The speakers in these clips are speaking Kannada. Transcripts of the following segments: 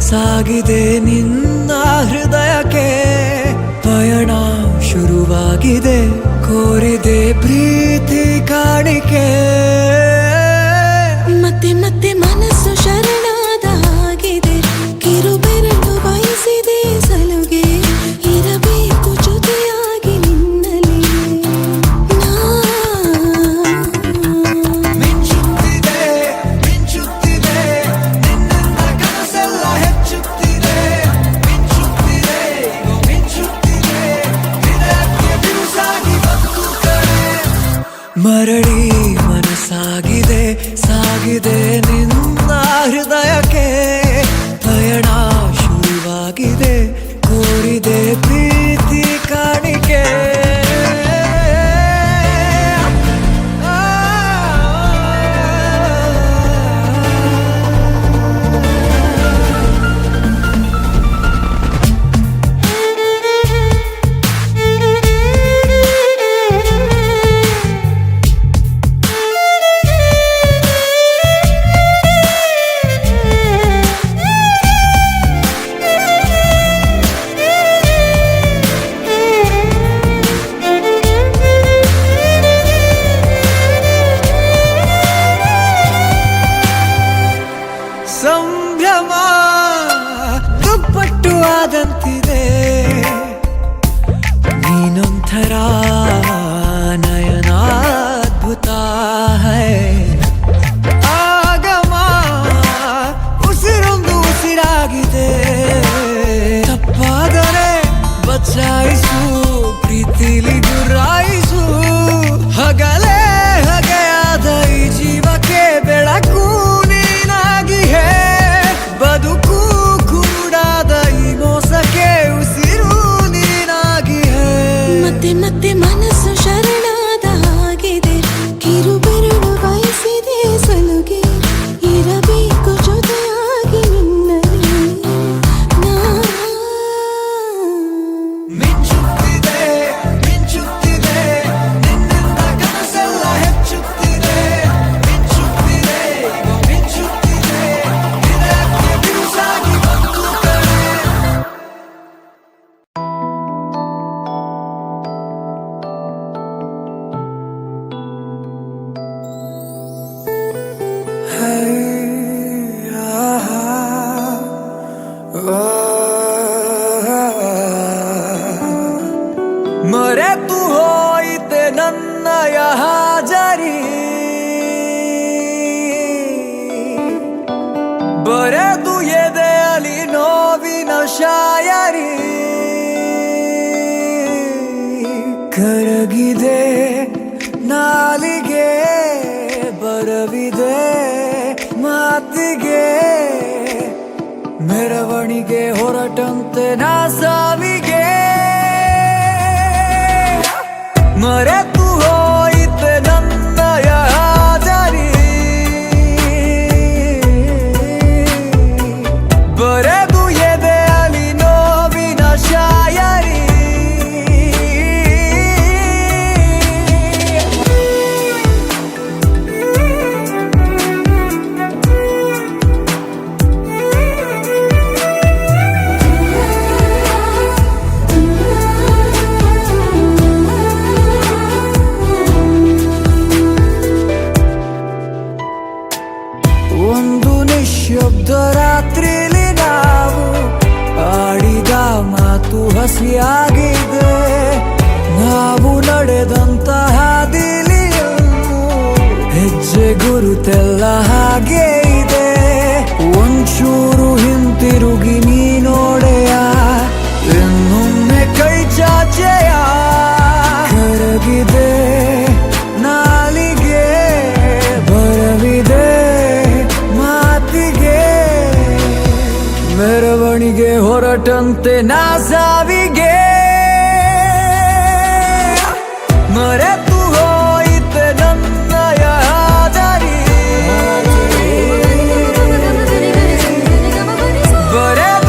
ಸಾಗಿದೆ ನಿನ್ನ ಹೃದಯಕ್ಕೆ ಪಯಣ ಶುರುವಾಗಿದೆ ಕೋರಿದೆ ಪ್ರೀತಿ ಕಾಣಿಕೆ ಮತ್ತೆ ಮತ್ತೆ ಮನಸ್ಸು ಶರಣಾದ ಹಾಗಿದೆ ಕಿರುಬೆರಳು ಬಯಸಿದೆ ಸಲುಗೆ ಇರಬೇಕು ಜೊತೆಯಾಗಿ ನಿನ್ನಲ್ಲಿ ಮಿಂಚುತ್ತಿದೆ ಮಿಂಚುತ್ತಿದೆ ನಿನ್ನಿಂದ ಕನಸೆಲ್ಲ ಹೆಚ್ಚುತ್ತಿದೆ ಮಿಂಚುತ್ತಿದೆ ಮಿಂಚುತ್ತಿದೆ ಹೃದಯಕ್ಕೆ ಬಿರುಸಾಗಿ ಬಂತು ಕರೆ ಮರಳಿ ಮನಸ್ಸಾಗಿದೆ ಸಾಗಿದೆ ನಿನ್ನ ಹೃದಯಕ್ಕೆ ಪಯಣ ಶುರುವಾಗಿದೆ ಕೋರಿದೆ ಪ್ರೀತಿ ಕಾಣಿಕೆ ಸಂಭ್ರಮ ದುಪ್ಪಟ್ಟು ಆದಂತಿದೆ ನೀನೊಂಥರ ನಯನಾದ್ಭುತ ಹೈ ಆಗಮ ಉಸಿರೊಂದು ಉಸಿರಾಗಿದೆ ತಪ್ಪಾದರೆ ಬಚಾಯಿಸು ಪ್ರೀತಿಲಿ ಗುರಾಯಿಸು ಹಗಲೇ ಹಗೆಯಾದ ಈ ಜೀವಕ್ಕೆ ಬೆಳಕು ಬದುಕು ಕುರುಡಾದ ಈ ಮೋಸಕ್ಕೆ ಉಸಿರು ನೀನಾಗಿ ಮತ್ತೆ ಮತ್ತೆ ಮನಸ್ಸು ಶರಣಾದ ಹಾಗಿದೆ ಕಿರುಬೆರಳು ಬಯಸಿದೆ ಸಲುಗೆ ಇರಬೇಕು ಜೊತೆಯಾಗಿ ನಿನ್ನಲ್ಲಿ ಮಿಂಚುತ್ತಿದೆ ಮಿಂಚುತ್ತಿದೆ ನಿನ್ನಿಂದ ಕನಸೆಲ್ಲ ಹೆಚ್ಚುತ್ತಿದೆ ಮಿಂಚುತ್ತಿದೆ ಮಿಂಚುತ್ತಿದೆ ಹೃದಯಕ್ಕೆ ಬಿರುಸಾಗಿ ಬಂತು ಕರೆ ಮರೆತು ಹೋಯಿತೆ ನನ್ನಯ ಹಾಜರಿ ಬರೆದು ಎದೆಯಲಿ ನೋವಿನ ಶಾಯರಿ ಕರಗಿದೆ ನಾಲಿಗೆ ಬರವಿದೆ ಮಾತಿಗೆ ಮೆರವಣಿಗೆ ಹೊರಟಂತೆ ನಾ ಸಾವಿಗೆ ಮರೆತು ಹೋಯಿತೆ ನನ್ನಯ ಹಾಜರಿ ಬರೆದು ಎದೆಯಲಿ ನೋವಿನ ಶಾಯರಿ ಒಂದು ನಿಶ್ಶಬ್ದ ರಾತ್ರಿಲಿ ನಾವು ಆಡಿದ ಮಾತು ಹಸಿಯಾಗಿದೆ ನಾವು ನಡೆದಂತ ಹಾದಿಲಿಯನ್ನು ಹೆಜ್ಜೆ ಗುರುತೆಲ್ಲ ಹಾಗೆ ಇದೆ ಒಂಚೂರು ಹಿಂತಿರುಗಿ ನೀ ನೋಡೆಯ ಇನ್ನೊಮ್ಮೆ ಕೈ ಚಾಚೆಯ ಕರಗಿದೆ ನಾಲಿಗೆ ಬರವಿದೆ ಮಾತಿಗೆ ಮೆರವಣಿಗೆ ಹೊರಟಂತೆ ನಾ ಸಾವಿಗೆ ಮರೆತು ಹೋಯಿತೆ ನನ್ನಯ ಹಾಜರಿ ಬರೆದು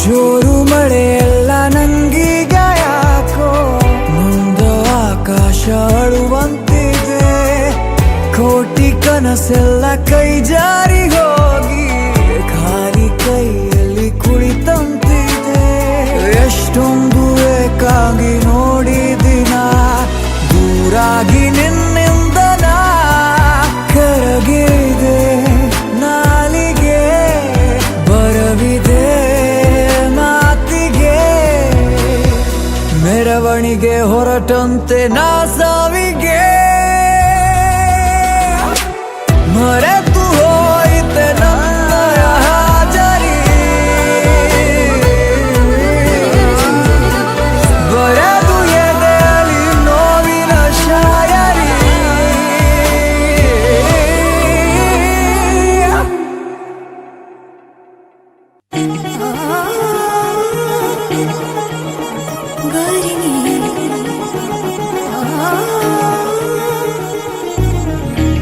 ಜೋರು ಮಳೆ ಎಲ್ಲ ನಂಗೀಗ ಯಾಕೋ ಮುಂದ ಆಕಾಶ ಅಳುವಂತಿದೆ ಕೋಟಿ ಕನಸೆಲ್ಲ ಕೈ ಜಾರಿ ಹೋಗಿ ಖಾಲಿ ಕೈಯಲ್ಲಿ ಕುಳಿತಂತಿದೆ ಎಷ್ಟೊಂದು ಏಕಾಗಿ ನೋಡಿದಿನ ದೂರಾಗಿ ನಿನ್ನಿಂದ ನಾ ಕರಗಿದೆ ನಾಲಿಗೆ ಬರವಿದೆ ಮಾತಿಗೆ ಮೆರವಣಿಗೆ ಹೊರಟಂತೆ ನಾ ಸಾವಿಗೆ ಮರೆತು ಹೋಯಿತೆ ನನ್ನಯ ಹಾಜರಿ ಬರೆದು ಎದೆಯಲ್ಲಿ ನೋವಿನ ಶಾಯರಿ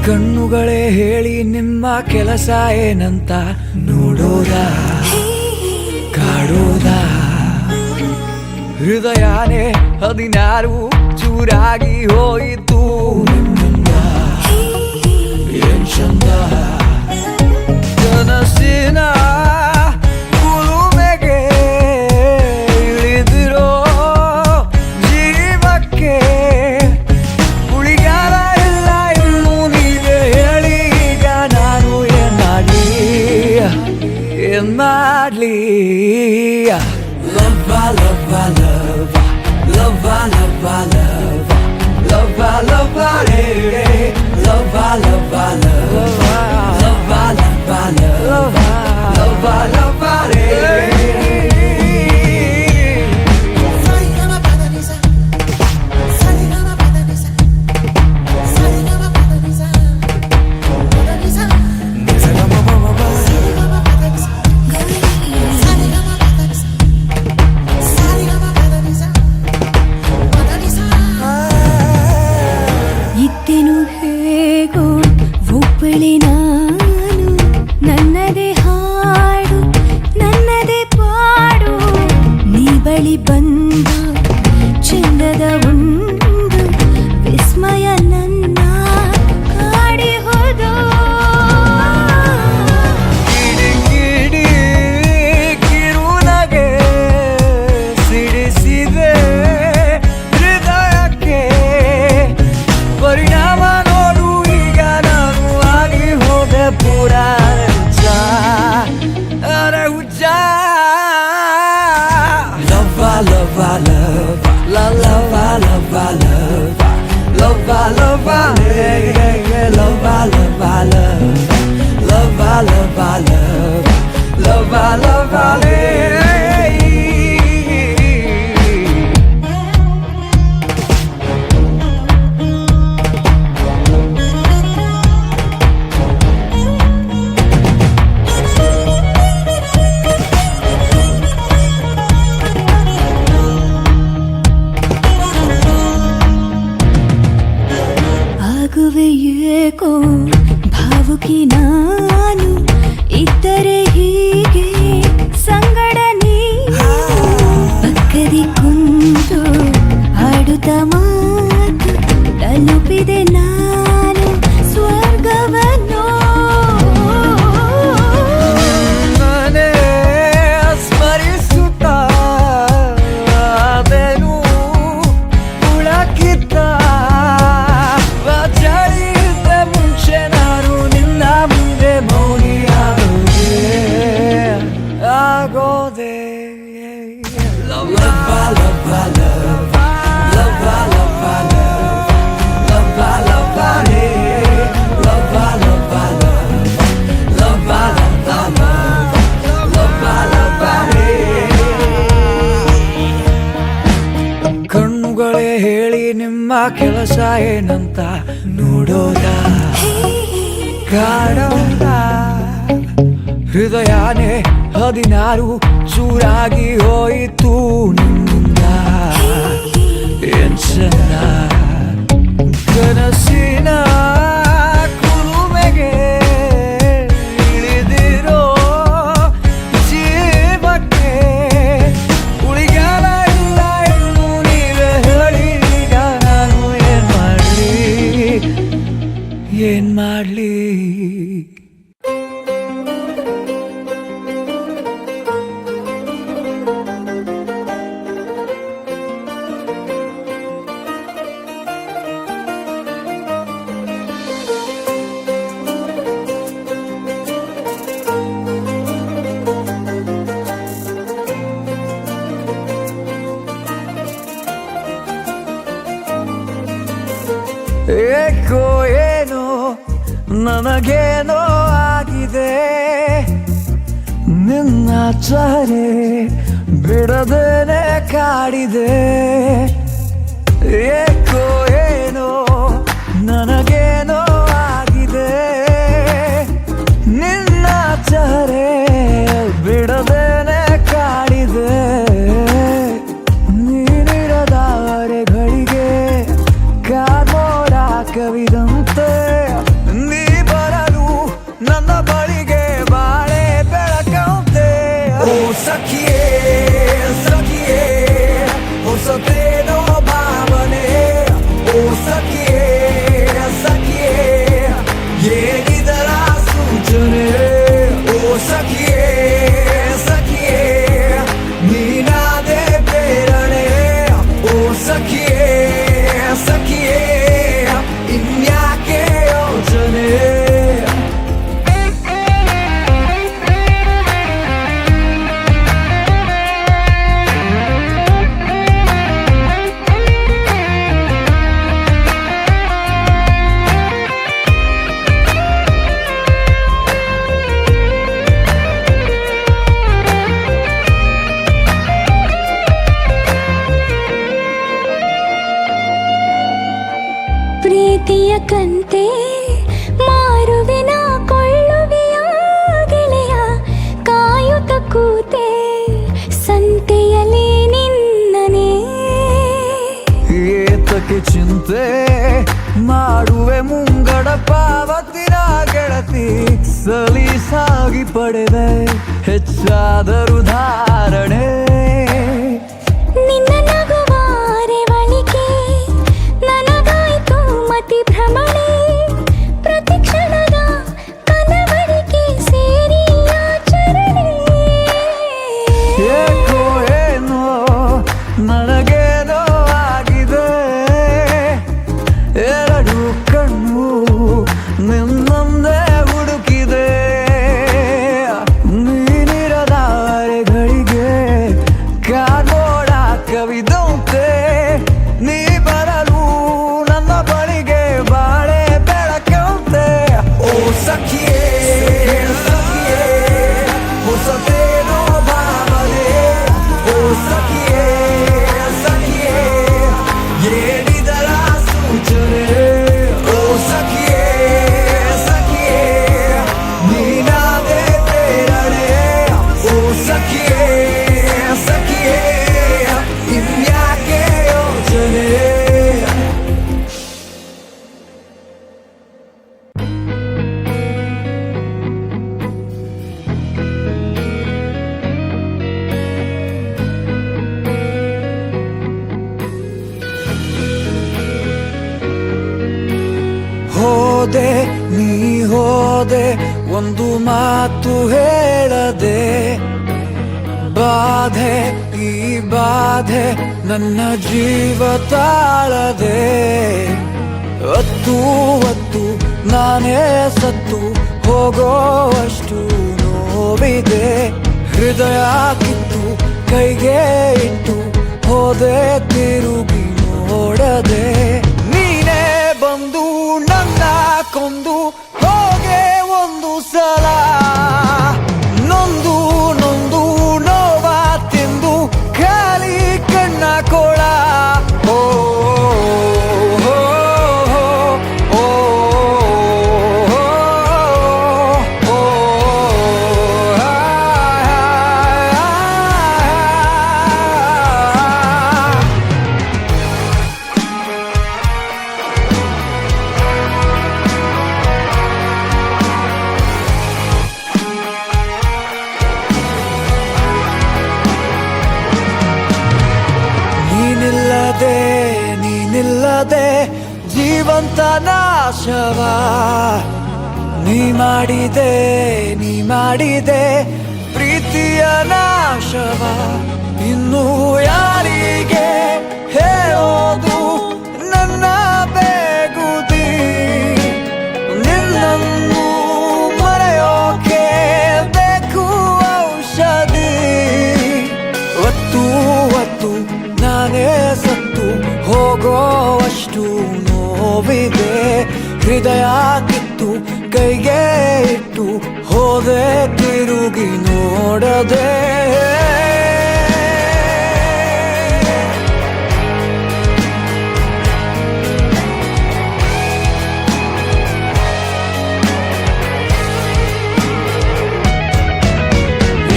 ಕಣ್ಣುಗಳೇ ಹೇಳಿ ನಿಮ್ಮ ಕೆಲಸ ಏನಂತ ನೋಡೋದ ಕಾಡೋದ ಹೃದಯನೇ 16 ಚೂರಾಗಿ ಹೋಯಿತು ನಿಮ್ಮಿಂದ ಏನ್ ಚಂದ ಕನಸಿನ ಕುಲುಮೆಗೆ ಇಳಿದಿರೋ ಜೀವಕ್ಕೆ ಉಳಿಗಾಲ ಇಲ್ಲ ಇನ್ನು ನೀವೇ ಹೇಳಿ ಈಗ ನಾನು ಏನ್ ಮಾಡ್ಲಿ Love, love, love, love, love, love, love, love, love, love, ಇತ್ತೆನು ಹೇಗೋ ಒಬ್ಬಳೆ ನಾನು ನನ್ನದೇ ಹಾಡು ನನ್ನದೇ ಪಾಡು ನೀ ಬಳಿ ಬಂದು ಚಂದದ ಒಂದು ವಿಸ್ಮಯ ನನ್ನ ಕಾಡಿ ಹೋದೋ ಕಿಡಿ ಕಿರುನಗೆ ಸಿಡಿಸಿದೆ ಹೃದಯಕ್ಕೆ ಪರಿಣಾಮ ನೋಡು ಈಗ ನಾನು ಆಗಿ ಹೋದೆ ಪೂರ ಹುಚ್ಚ ಅರೆ ಹುಚ್ಚ ಲವ್ವ ಲವ್ವ ಲವ್ ಲವ್ವ ಲವ್ವ ಲವ್ ಲವ್ವ ಲವ್ವ ಲವ್ವ ಲವ್ವ ಲವ್ ಲವ್ವ ಲವ್ವ ಲವ್ ಲವ್ವ ಲವ್ವ ಆಗುವೆ ಏಕೋ ಭಾವುಕಿ ನಾನು ಇದ್ದರೆ ಹೀಗೆ ಸಂಗಡ ನೀನು ಪಕ್ಕದಿ ಕುಂತು ಆಡುತ್ತ ಮಾತು ತಲುಪಿದೆ ನಾನು ಸ್ವರ್ಗವನ್ನು ಮನೆ ಸ್ಮರಿಸುತ್ತ ಅದೆನು ಉಳಕಿದ್ದ ಚಳಿದ ಮುಂಚೆ ನಾನು ನಿನ್ನ ಮುಂದೆ ಮೌನಿಯಾಗೋದೆ love love love love love love love love ಕಣ್ಣುಗಳೇ ಹೇಳಿ ನಿಮ್ಮ ಕೆಲಸ ಏನಂತ ನೋಡೋದ ಕಾಡೋದ ಹೃದಯನೇ 16 ಚೂರಾಗಿ ಹೋಯಿತು ನಿಮ್ಮಿಂದ ಏನ್ ಚೆನ್ನ ಕನಸಿನ ಕುಲುಮೆಗೆ ಇಳಿದಿರೋ ಜೀವಕ್ಕೆ ಏಕೋ ಏನೋ ನನಗೇನೋ ಆಗಿದೆ, ನಿನ್ನ ಚಹರೆ ಬಿಡದೇನೆ ಕಾಡಿದೆ. ಏಕೋ ಏನೋ ನನಗೇನೋ ಆಗಿದೆ, ನಿನ್ನ ಚಹರೆ ಬಿಡದೇನೆ ಕಾಡಿದೆ. ನೀನಿರದವರೆಗಳಿಗೆ ಕಾರ್ಮೋಡ ಕವಿದಂತೆ, ನೀ ಬರಲು ನನ್ನ ಬಳಿಗೆ ಬಾಳೆ ಬೆಳಕಂತೆ. ಓ ಸಖಿಯೇ ಸಖಿಯೇ ಹೊಸತೇನೋ ಭಾವನೆ, ಓ ಸಖಿಯೇ ಸಖಿಯೇ ಏನಿದರ ಸೂಚನೆ. ಓ ಸಖಿಯೇ ಸಖಿಯೇ ನೀನಾದೆ ಪ್ರೇರಣೆ, ಓ ಸಖಿಯೇ ಸಖಿಯೇ ಇನ್ಯಾಕೆ ಯೋಚನೆ. ಪ್ರೀತಿಯ ಕಂತೆ ಮಾರುವೆನ ಕೊಳ್ಳುವೆಯ ಗೆಳೆಯ, ಕಾಯುತ್ತ ಕೂತೆ ಸಂತೆಯಲ್ಲಿ ನಿನ್ನನೆ. ಏತಕ್ಕೆ ಚಿಂತೆ ಮಾಡುವೆ ಮುಂಗಡ ಪಾವತಿನ ಗೆಳತಿ, ಸಲೀಸಾಗಿ ಪಡೆದೆ ಹೆಚ್ಚಾದರೂ ಧಾರಣೆ. ನಿನ್ನ ನಗುವಾರೆ ಬಳಿಕೆ ನನಗಾಯ್ತು ಮತಿ ಭ್ರಮಣೆ, ಪ್ರತಿ ಕ್ಷಣದ ಕನವರಿಕೆ ಸೇರಿ ಆಚರಣೆ. ಏಕೋ ಏನೋ ನನಗೇನೋ ಆಗಿದೆ, ಎರಡು ಕಣ್ಣು ನಿನ್ನೊಂದೇ ಹುಡುಕಿದೆ. ನೀನಿರದವರೆಗಳಿಗೆ ಕಾನೋಡ ಕವಿದಂತೆ, ನೀ ಬರಲು ನನ್ನ ಬಳಿಗೆ ಬಾಳೆ ಬೆಳಕಂತೆ. ಓ ಸಖಿಯೇ ಸಖಿಯೇ ಹೊಸತೇನೋ ಭಾವನೆ, ಓ ಸಖಿಯೇ ಸಖಿಯೇ ಏನಿದರ ಸೂಚನೆ. ಓ ಸಖಿಯೇ ಸಖಿಯೇ ನೀನಾದೆ ಪ್ರೇರಣೆ, ಓ ಸಖಿಯೇ ಸಖಿಯೇ ಇನ್ಯಾಕೆ ಯೋಚನೆ. ಹೋದೆ ನೀ ಹೋದೆ ಒಂದು ಮಾತು ಹೇಳದೆ, ಬಾಧೆ ಈ ಬಾಧೆ ನನ್ನ ಜೀವ ತಾಳದೆ. ಹೊತ್ತು ನಾನೇ ಸತ್ತು ಹೋಗೋವಷ್ಟು ನೋವಿದೆ, ಹೃದಯ ಕಿತ್ತು ಕೈಗೆ ಇಟ್ಟು ಹೋದೆ ತಿರುಗಿ ನೋಡದೆ. ನೀನೇ ಬಂದು ನನ್ನ ಕೊಂದು ಹೋಗೆ ಒಂದು ಸಲ, ನೊಂದು ನೊಂದು ನೋವ ತಿಂದು ಖಾಲಿ ಕಣ್ಣ ಕೊಳ. ಓ ಓ, ಓ, ಓ, ಓ, ಆ, ನೀನಿಲ್ಲದೆ ಜೀವಂತ ನಾಶವ ನೀ ಮಾಡಿದೆ ಪ್ರೀತಿಯ ನಾಶವ. ಇನ್ನು ಯಾರಿಗೆ ಹೇಳೋದು ನನ್ನ ಬೇಗುದಿ, ನಿನ್ನನ್ನು ಮರೆಯೋಕೆ ಬೇಕು ಔಷಧಿ. ಹೊತ್ತು ನಾನೇ ಸತ್ತು ಹೋಗೋವಷ್ಟು ನೋವು ನೋವಿದೆ ಹೃದಯ ಕಿತ್ತು ಕೈಗೆ ಇಟ್ಟು ಹೋದೆ ತಿರುಗಿ ನೋಡದೆ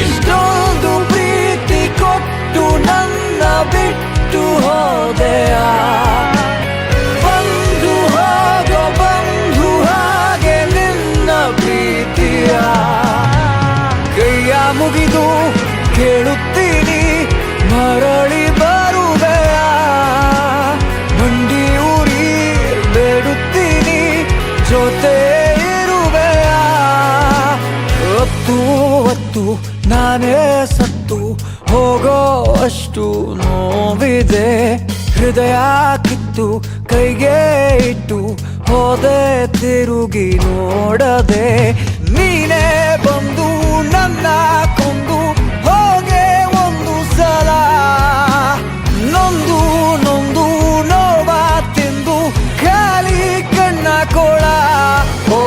ಇಷ್ಟೊಂದು ಪ್ರೀತಿ ಕೊಟ್ಟು ನನ್ನ ಬಿಟ್ಟು ಹೋದೆಯ ಬಂದು ಹೋಗೋ ಬಂದು ಹಾಗೆ ನಿನ್ನ ಪ್ರೀತಿಯ ಕೈಯ ಮುಗಿದು ಕೇಳುತ್ತೀನಿ ಮರಳಿ ಬರುವೆಯ ಮಂಡಿ ಊರಿ ಬೇಡುತ್ತೀನಿ ಜೊತೆ ಇರುವೆಯ ಒತ್ತು ಒತ್ತು ನಾನೇ ಸತ್ತು ಹೋಗೋ ಅಷ್ಟು ನೋವಿದೆ ಹೃದಯ ಕಿತ್ತು ಕೈಗೆ ಇಟ್ಟು ಹೋದೆ ತಿರುಗಿ ನೋಡದೆ ನೀನೇ ಬಂದು ನನ್ನ ಕೊಂದು ಹೋಗೆ ಒಂದು ಸಲ ನೊಂದು ನೊಂದು ನೋವ ತಿಂದು ಖಾಲಿ ಕಣ್ಣ ಕೋಳ ಓ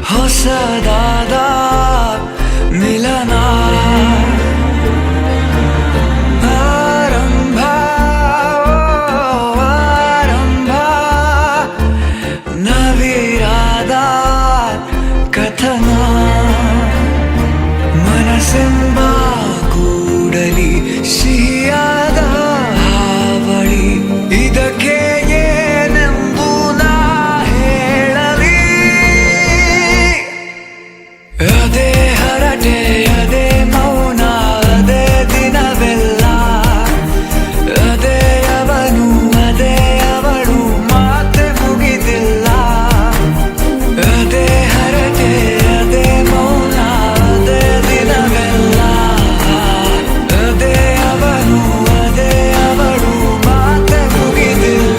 ಹೊಸದಾದ ಮಿಲನ ಆರಂಭ ಆರಂಭ ನವಿರಾದ ಕಥನ ಮನಸ್ಸೆಂಬ ಕೂಡಲಿ ಸಿಹಿಯಾದ ಹಾವಳಿ ಇದಕ್ಕೆ ಏನೆಂದು ನಾ ಹೇಳಲಿ ಅದೇ ಹರಟೆ ಅದೇ ಮೌನ ಅದೇ ದಿನವೆಲ್ಲ ಅದೇ ಅವನು ಅದೇ ಅವಳು ಮಾತೆ ಮುಗಿದಿಲ್ಲ ಅದೇ ಹರಟೆ ಅದೇ ಮೌನ ಅದೇ ದಿನವೆಲ್ಲ ಅದೇ ಅವನು ಅದೇ ಅವಳು ಮಾತೆ ಮುಗಿದಿಲ್ಲ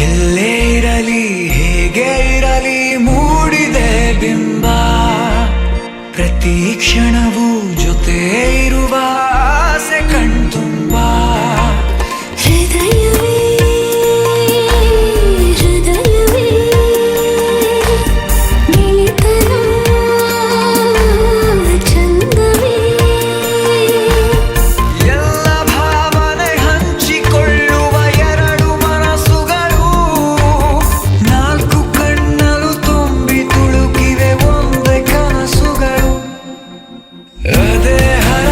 ಎಲ್ಲೇ ಇರಲಿ ಹೇಗೆ ಇರಲಿ ಮೂಡಿದೆ ಬಿಂಬ ಪ್ರತಿ ಕ್ಷಣವೂ ಜೊತೆ ಇರುವ ಆಸೆ ಕಣ್ತುಂಬ ಹೃದಯವೇ ಹೃದಯವೇ ಗೆಳೆತನ ಚಂದವೇ ಎಲ್ಲ ಭಾವನೆ ಹಂಚಿಕೊಳ್ಳುವ ಎರಡು ಮನಸ್ಸುಗಳು ನಾಲ್ಕು ಕಣ್ಣಲು ತುಂಬಿ ತುಳುಕಿವೆ ಒಂದೇ ಕನಸುಗಳು ಅದೇ ಹರ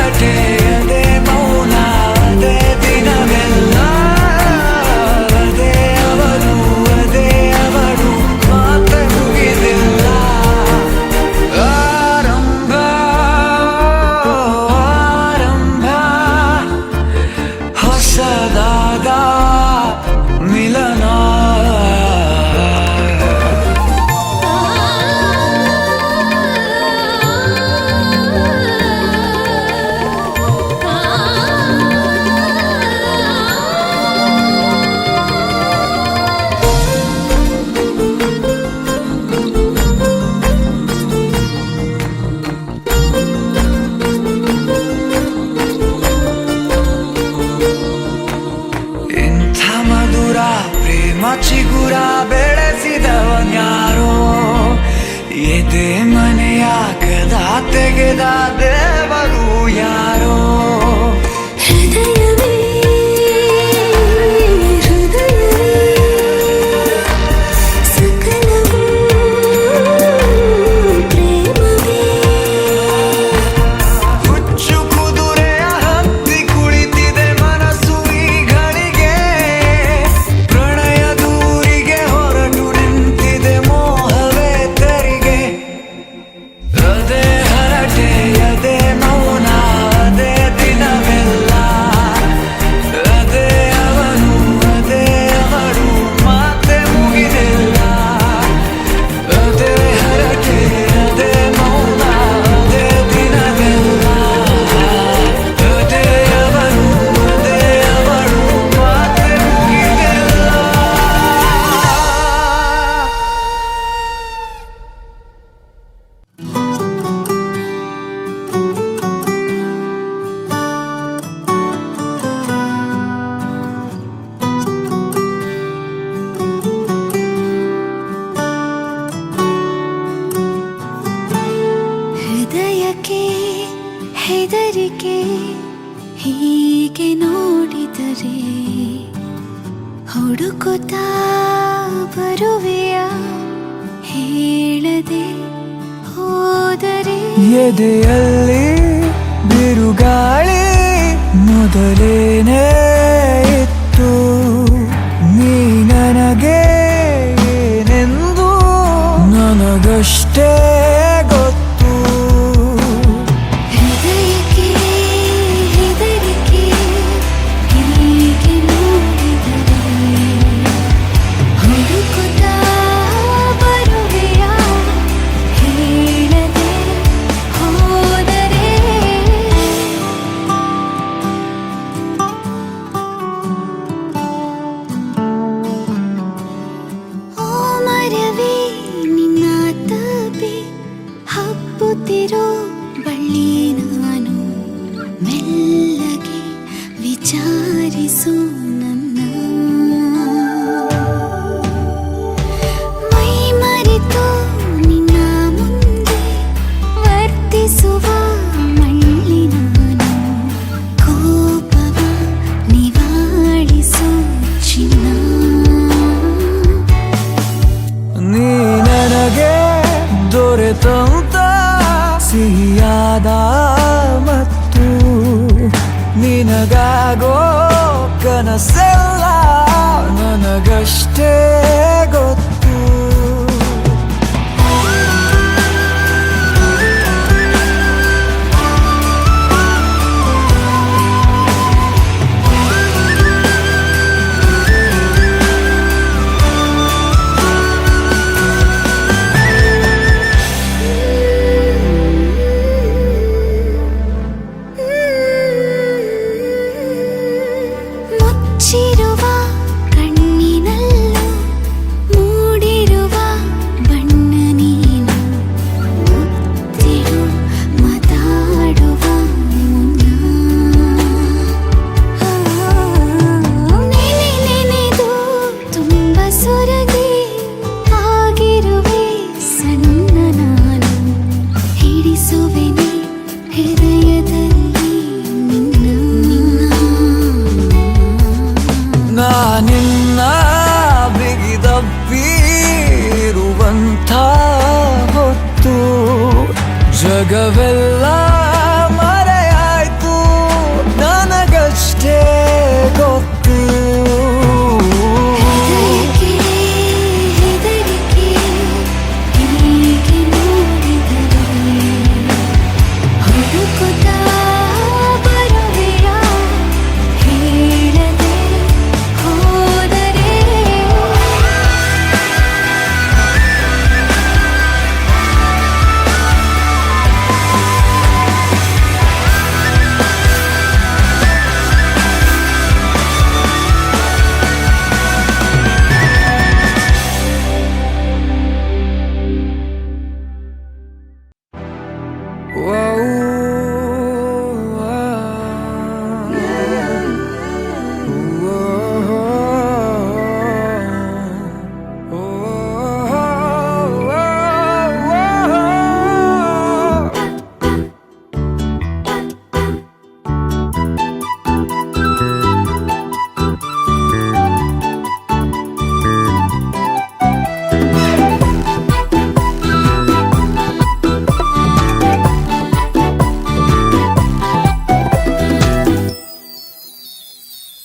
ಹುಡುಕುತ್ತಾ ಬರುವೆಯ ಹೇಳದೆ ಹೋದರೆ ಎದೆಯಲ್ಲಿ ಬಿರುಗಾಳಿ ಮೊದಲೇನೇ ಇತ್ತು ನೀ ನನಗೆ ಏನೆಂದು ನನಗಷ್ಟೇ ಗೊತ್ತು ಹೃದಯಕ್ಕೆ ಹೆದರಿಕೆ ಹೀಗೆ ನೋಡಿದರೆ ಹುಡುಕುತ್ತಾ ಬರುವೆಯ ಹೇಳದೆ ಹೋದರೆ ಓ ಮರವೇ ನಿನ್ನ ತಪೆ ಹಬ್ಬುತ್ತಿರೋ ಬಳ್ಳಿ ನಾನು ಮೆಲ್ಲಗೆ ವಿಚಾರಿಸು ನನ್ನ ಮೈ ಮರೆತು ನಿನ್ನ ಮುಂದೆ ವರ್ತಿಸುವ ಮಳ್ಳಿ ನಾನು ಕೋಪವ ನಿವಾಳಿಸು ಚಿನ್ನ ನೀ ನನಗೆ ದೊರೆತಂತ ಸಿಹಿಯಾದ ಮತ್ತು ನಿನಗಾಗೋ ಕನಸೆಲ್ಲ ನನಗಷ್ಟೇ ಗೊತ್ತು ಮುಚ್ಚಿರುವ ಕಣ್ಣಿನಲ್ಲೂ ಮೂಡಿರುವ ಬಣ್ಣ ನೀನು ಮುತ್ತಿಡು ಮಾತಾಡುವ ಮುನ್ನ ನೆನೆದು ತುಂಬ ಸೊರಗಿ ಆಗಿರುವೆ ಸಣ್ಣ ನಾನು ಹಿಡಿಸುವೆನೆ ಹೃದಯದಲ್ಲಿ ನಿನ್ನ ನಾನಿನ್ನ ಬಿಗಿದಪ್ಪಿರುವಂಥ ಹೊತ್ತು ಜಗವೆಲ್ಲ ಮರೆಯಾಯ್ತು ನನಗಷ್ಟೇ ಗೊತ್ತು ಹೃದಯಕ್ಕೆ ಹೆದರಿಕೆ ಹೀಗೆ ನೋಡಿದರೆ ಹುಡುಕುತ್ತಾ ಬರುವೆಯ ಹೇಳದೆ ಹೋದರೆ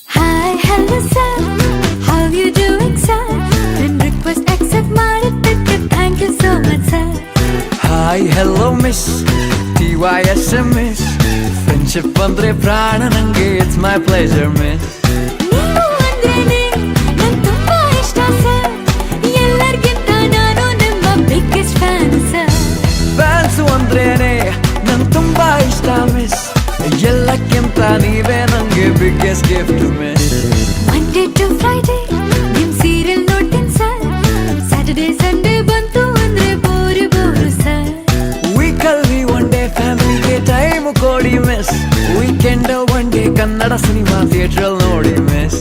Hi, hello sir, how you doing sir? Friend request accept ಮಾಡಿದ್ದಕ್ಕೆ thank you so much sir. Hi hello miss TYSMS friendship ಅಂದ್ರೆ ಪ್ರಾಣ ನಂಗೆ ಇಟ್ಸ್ ಮೈ ಪ್ಲೇಜರ್ ಮಿಸ್ ನೀವು ಅಂದ್ರೇನೆ ನಂಗ್ ತುಂಬಾ ಇಷ್ಟ ಸರ್ ಎಲ್ಲರಿಗಿಂತ ನಾನು ನಿಮ್ಮ ಬಿಗ್ಗೆಸ್ಟ್ ಫ್ಯಾನ್ ಸರ್ ಫ್ಯಾನ್ಸು ಅಂದ್ರೇನೆ ನಂಗೆ ತುಂಬಾ ಇಷ್ಟ ಮಿಸ್ ಎಲ್ಲಕ್ಕಿಂತ ನೀವೇ ನಂಗೆ biggest gift miss Monday to Friday ನಿಮ್ ಸೀರಿಯಲ್ ನೋಡ್ತೀನಿ ಸರ್ ಸ್ಯಾಟರ್ಡೇ ಸಂಡೇ ಬಂತು ಅಂದ್ರೆ ಬೋರು ಬೋರು ಸರ್ ವೀಕಲ್ಲಿ ಒನ್ ಡೇ ಫ್ಯಾಮಿಲಿಗೆ ಟೈಮ್ ಕೊಡಿ miss weekend one day Kannada cinema ಥಿಯೇಟ್ರಲ್ಲಿ ನೋಡಿ ಮಿಸ್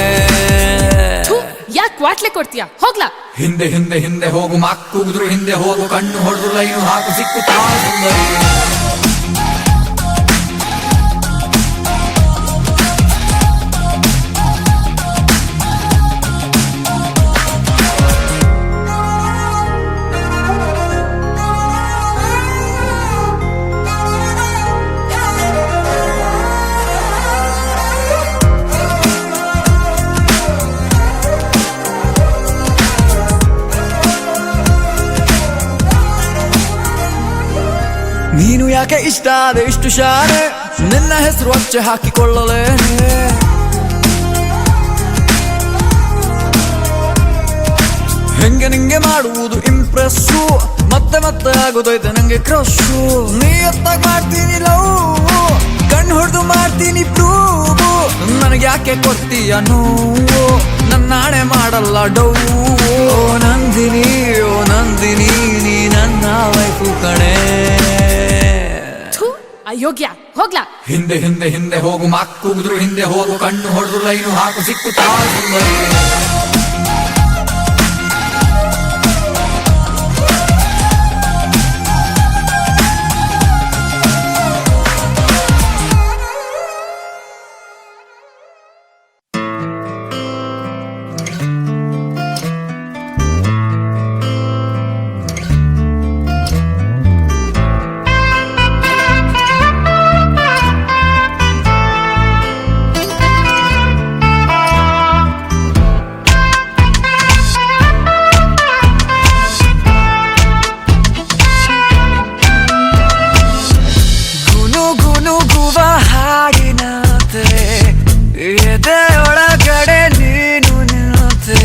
ಇರ್ತೀಯ ಹೋಗ್ಲಾ. ಹಿಂದೆ ಹಿಂದೆ ಹಿಂದೆ ಹೋಗು ಮಕ್ಕುದ್ರು ಹಿಂದೆ ಹೋಗು ಕಣ್ಣು ಹೊಡೆದು ಲೈನು ಹಾಕು ಸಿಕ್ಕುತ್ತಾ ಸುಂದರಿ. ನೀನು ಯಾಕೆ ಇಷ್ಟ ಆದೆ ಇಷ್ಟು ಶಾನೆ, ನಿನ್ನ ಹೆಸರು ಅಚ್ಚೆ ಹಾಕಿಕೊಳ್ಳಲೇನೆ. ಹೆಂಗೆ ನಿಂಗೆ ಮಾಡುವುದು ಇಂಪ್ರೆಸ್ಸು, ಮತ್ತೆ ಮತ್ತೆ ಆಗೋದೈತೆ ನಂಗೆ ಕ್ರಶ್ಶು. ನೀ ಎತ್ತಾಗ ಮಾಡ್ತೀನಿ ಲವ್, ಕಣ್ಣು ಹೊಡೆದು ಮಾಡ್ತೀನಿ ಪ್ರೂವು. ನನಗೆ ಯಾಕೆ ಕೊಡ್ತೀಯ ನೋವು, ನನ್ನ ನಾಳೆ ಮಾಡಲ್ಲ ಡೌ. ಓ ನಂದಿನಿ ಓ ನಂದಿನಿ ನೀ ನನ್ನ ವೈಫು ಕಣೆ. ಅಯೋಗ್ಯ ಹೋಗ್ಲಾ. ಹಿಂದೆ ಹಿಂದೆ ಹಿಂದೆ ಹೋಗು ಮಕ್ಕುದ್ರು ಹಿಂದೆ ಹೋಗು ಕಣ್ಣು ಹೊಡೆದು ಲೈನು ಹಾಕು ಸಿಕ್ಕುತ್ತಾ ಸುಂದರಿ. ಎದೆಯೊಳಗಡೆ ನೀನು ನಿಲ್ಲುತ್ತೆ,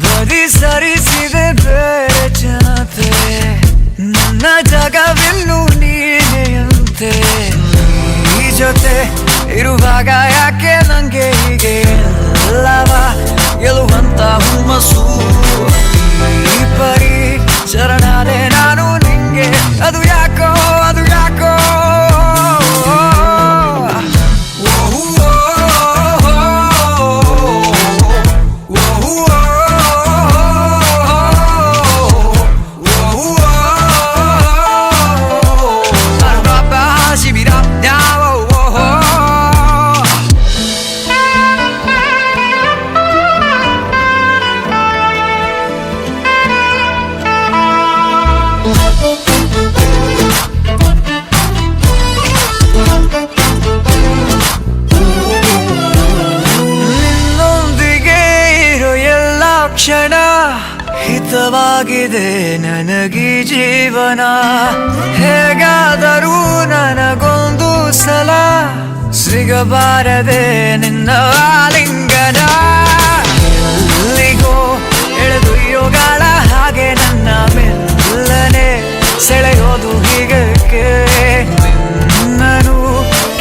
ಬರೀ ಸರಿಸಿದೆ ಬೇರೆ ಜನತೆ. ನನ್ನ ಜಗವಿನ್ನು ನೀನೆಯಂತೆ, ಈ ಜೊತೆ ಇರುವಾಗ ಯಾಕೆ ನಂಗೆ ಹೀಗೆ ಎಲ್ಲವ ಗೆಲ್ಲುವಂತ ಹುಮ್ಮಸ್ಸು. ಈ ಪರಿ ಶರಣಾದೆ ನಾನು ನಿಂಗೆ, ಅದು ಯಾಕೋ ಅದು ಯಾಕೋ. ಕ್ಷಣ ಹಿತವಾಗಿದೆ ನನಗೀ ಜೀವನ, ಹೇಗಾದರೂ ನನಗೊಂದು ಸಲ ಸಿಗಬಾರದೆ ನಿನ್ನ ಆಲಿಂಗನ. ಎಲ್ಲಿಗೋ ಎಳೆದೊಯ್ಯೋಗಾಳ ಹಾಗೆ ನನ್ನ ಮೆಲ್ಲನೆ ಸೆಳೆಯೋದು ಹೀಗಕ್ಕೆ. ನಿನ್ನನು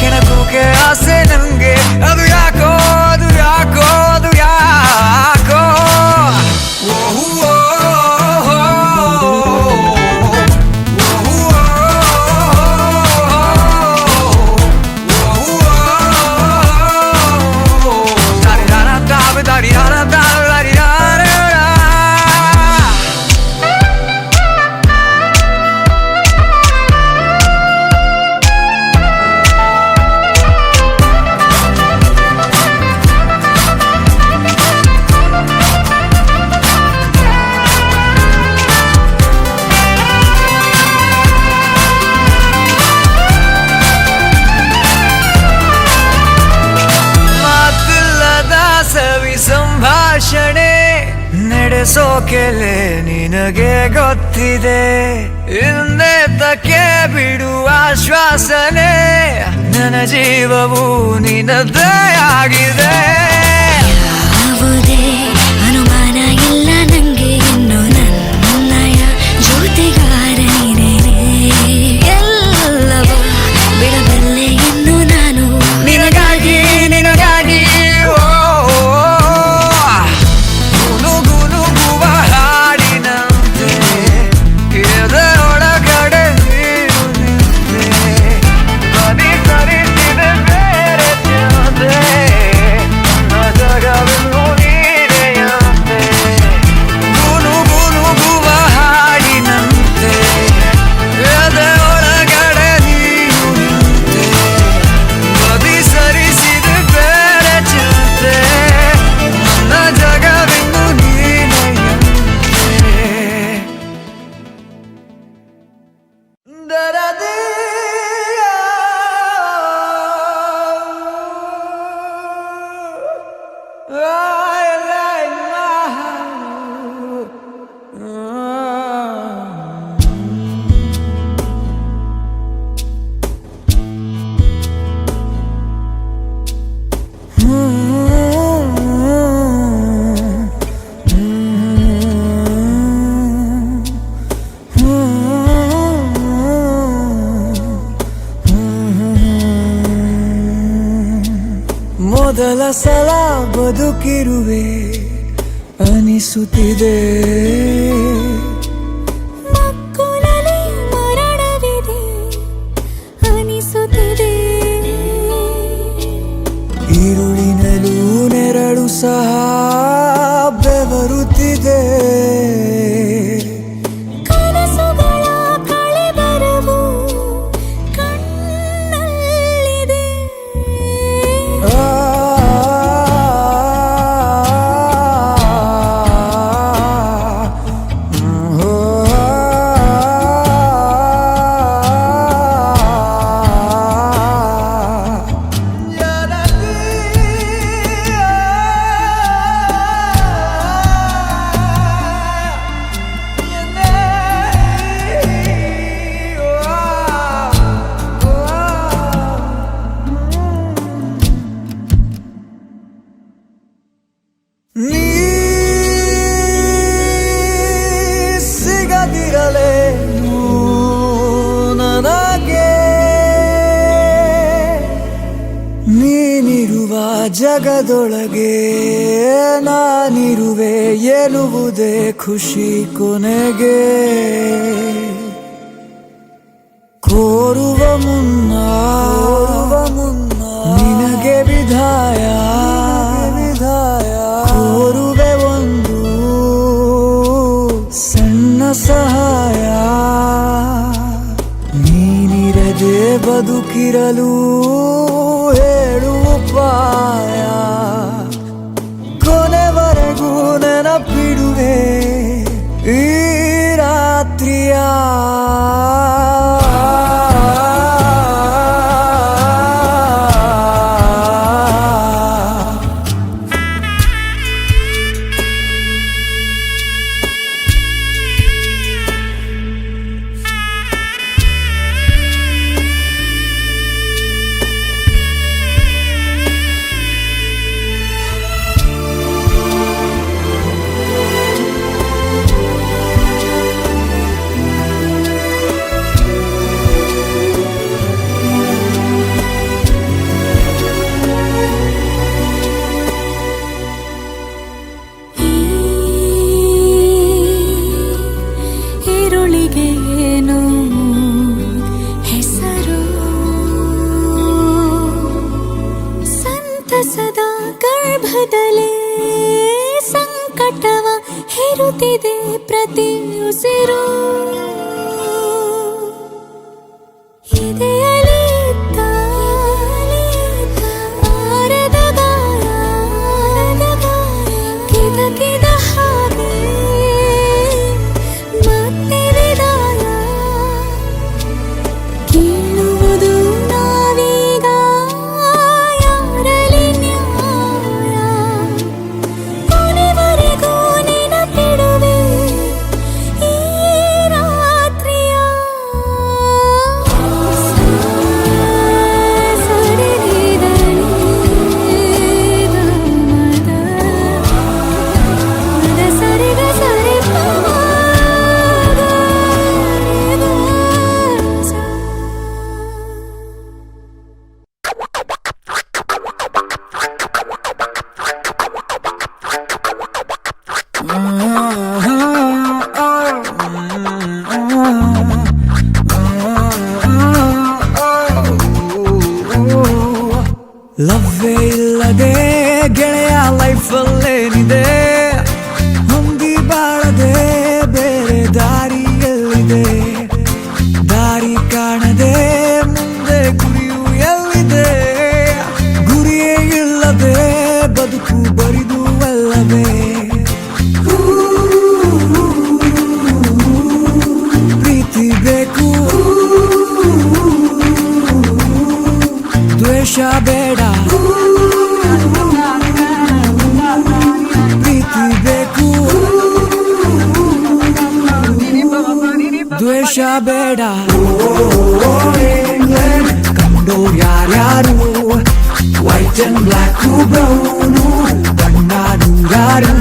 ಕೆಣಕೋಕೆ ಆಸೆ ನಂಗೆ, ಅದು ಯಾಕೋ ಅದು ಯಾಕೋ ಅದು ಯಾಕೋ. ಸಂಭಾಷಣೆ ನಡೆಸೋಕೆಲೆ ನಿನಗೆ ಗೊತ್ತಿದೆ, ಇನ್ನೆತ್ತಕ್ಕೆ ಬಿಡುವ ಶ್ವಾಸನೆ. ನನ್ನ ಜೀವವು ನಿನ್ನದೇ ಆಗಿದೆ. ಯಾವುದೇ ಅನುಮಾನ ಇಲ್ಲ ನಂಗೆ, ಇನ್ನು ನನ್ನಯ ಜೊತೆಗಾರ ನೀನೇನೆ. ಎಲ್ಲವ ಬಿಡಬಲ್ಲೆ ಇನ್ನು ನಾನು ನಿನಗಾಗಿ ನಿನಗಾಗಿ. ಮೊದಲ ಸಲ ಬದುಕಿರುವೆ ಅನಿಸುತ್ತಿದೆ, ಮಕ್ಕಳಲ್ಲಿ ಮರಣವಿದೆ ಅನಿಸುತ್ತಿದೆ, ಈರುಳಿನಲ್ಲೂ ನೆರಳು ಸಹ ಬೆವರುತ್ತಿದೆ, ಕನಸುಗಳ ಕಳೆಬರವು ಕಣ್ಣಲ್ಲಿದೆ. ನೀ ಸಿಗದಿರಲೇನು ನನಗೆ, ನೀನಿರುವ ಜಗದೊಳಗೆ ನಾನಿರುವೆ ಎನ್ನುವುದೇ ಖುಷಿ ಕೊನೆಗೆ. ಕೋರುವ ಮುನ್ನ ನಿನಗೆ ವಿದಾಯ, ಕೋರುವೆ ಒಂದು ಸಣ್ಣ ಸಹಾಯ, ನೀನಿರದೆ ಬದುಕಿರಲು ಹೇಳು ಉಪಾಯ, ಕೊನೆವರೆಗೂ ನೆನಪಿಡುವೆ ಈ ರಾತ್ರಿಯ. ಈರುಳಿಗೇನು ಹೆಸರು, ಸಂತಸದ ಗರ್ಭದಲ್ಲೇ ಸಂಕಟವ ಹೇರುತ್ತಿದೆ ಪ್ರತಿ ಉಸಿರು, ಇದೆಯಲ್ಲಿ ಆರದ ಗಾಯ ಕಿದಕಿದ ಹಾಗೆ ಮತ್ತೆ ವಿದಾಯ, ಕೇಳುವುದು ನಾವೀಗ ಯಾರಲ್ಲಿ ನ್ಯಾಯ, ಕೊನೆವರೆಗೂ ನೆನಪಿಡುವೆ ಈ ರಾತ್ರಿಯ. ಲವ್ವೇ ಇಲ್ಲದೆ ಗೆಳೆಯ ಲೈಫಲ್ಲೇನಿದೆ, ಹೊಂದಿ ಬಾಳದೆ ಬೇರೆ ದಾರಿಯಲ್ಲಿದೆ, ದಾರಿ ಕಾಣದೆ ಮುಂದೆ ಗುರಿಯು ಎಲ್ಲಿದೆ, ಗುರಿಯೇ ಇಲ್ಲದೆ ಬದುಕು ಬರಿದು ಅಲ್ಲವೇ, ಪ್ರೀತಿ ಬೇಕು ದ್ವೇಷ ಬೇಡ, ದ್ವೇಷ ಬೇಡ ಕಂಡೋರ್ ಯಾರ್ಯಾರು ವೈಟ್ ಅಂಡ್ ಬ್ಲ್ಯಾಕ್ ಬ್ರೌನು ಬಣ್ಣ ನೂರಾರು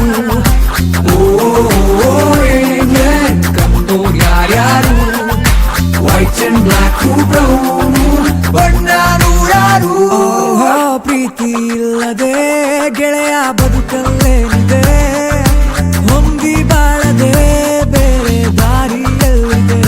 ಕಂಡೋರ್ ಯಾರ್ಯಾರು ವೈಟ್ ಅಂಡ್ ಬ್ಲ್ಯಾಕ್ ಬ್ರೌನು ಬಣ್ಣ ನೂರಾರು ಪ್ರೀತಿ ಇಲ್ಲದೆ ಗೆಳೆಯ ಬದುಕಲ್ಲೇನಿದೆ ಹೊಂದಿ ಬಾಳದೆ ಬೇರೆ ದಾರಿಯಲ್ಲಿದೆ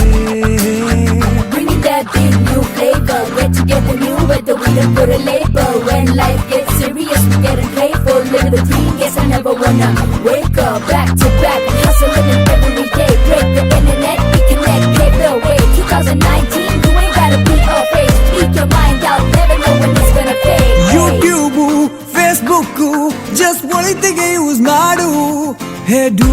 Bringing that big new flavor, get together new weather, we don't put a label. When life gets serious, we getting playful. Living the dream, guess I never wanna wake up. Back to back, hustling every day. Break the internet, we connect, pave the way. 2019, you ain't gotta be afraid. Speak your mind out, never know when it's gonna fade. YouTube Facebook just ಒಳಿತಿಗೆ ಯೂಸ್ ಮಾಡು ಹೆಡು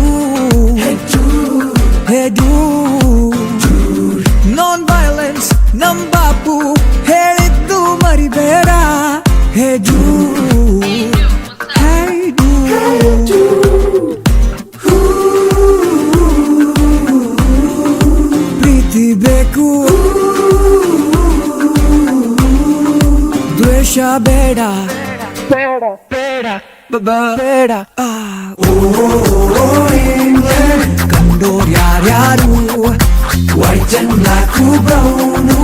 ನಾನ್ ವೈಲೆನ್ಸ್ ನಮ್ ಬಾಪು ಹೇಳಿದ್ದು ಮರಿಬೇಡ ಹೆಡು ಪ್ರೀತಿ ಬೇಕು ದ್ವೇಷ ಬೇಡ ಬೇಡ ಕಂಡೋರ್ ಯಾರ್ಯಾರು ವೈಟ್ ಅಂಡ್ ಬ್ಲ್ಯಾಕ್ ಬ್ರೌನು